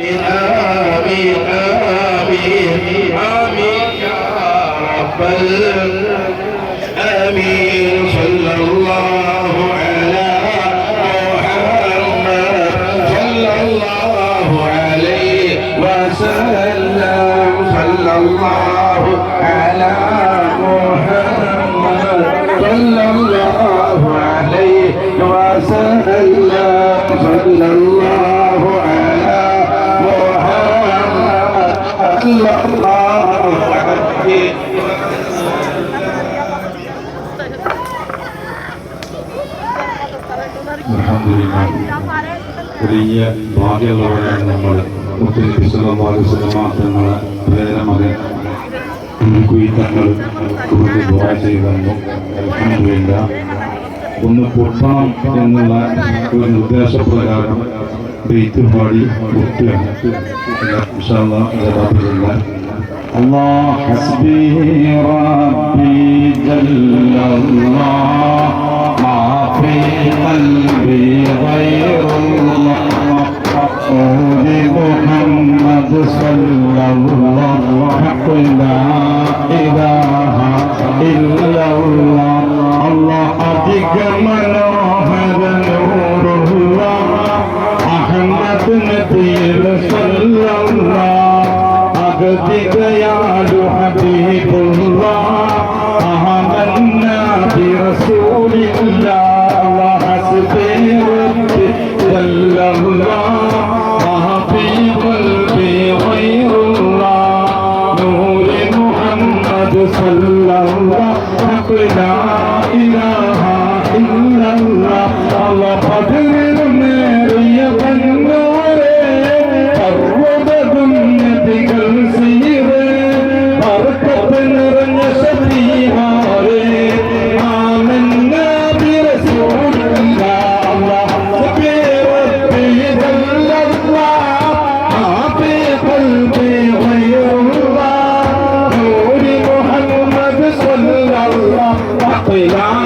آمين آمين آمين يا رب العالمين صلى الله على محمد صلى الله عليه وسلم صلى الله على محمد صلى الله عليه وسلم صلى الله على محمد صلى الله عليه വലിയ ഭാഗ്യമുള്ളവരാണ് നമ്മൾ മുത്തനബി സല്ലല്ലാഹു അലൈഹി വസല്ലം തങ്ങളെ പ്രേരമകൻ കുയിത്തങ്ങൾ ഇവിടെ ദുആ ചെയ്തു. അൽഹംദുലില്ലാ ഒന്ന് പൊട്ടണം എന്നുള്ള ഒരു നിർദ്ദേശപ്രകാരം ബെയ്ത്ത് പാടി പൊട്ടുകയാണ്. ഇൻഷാ അല്ലാഹ് ജവാബില്ല. അല്ലാഹ് ഹസ്ബി റബ്ബി ജല്ലല്ലാഹ് മാ ഫീ ഖൽബി ഗൈറുല്ലാഹ് محمد صلى الله لا إله إلا الله الله أديك منوهر نور الله أحمد نبي صلى الله أديك يا حبيب الله آمنا برسول الله الله حسبي ربي جل الله صلى الله لا إله إلا الله الله قدر الميري بنوري قرب دنيتك السيرة بركة نرن شفيها آمنا برسول الله الله في ربي جل الله ما في قلبي غير الله نور محمد صلى الله عليه وسلم.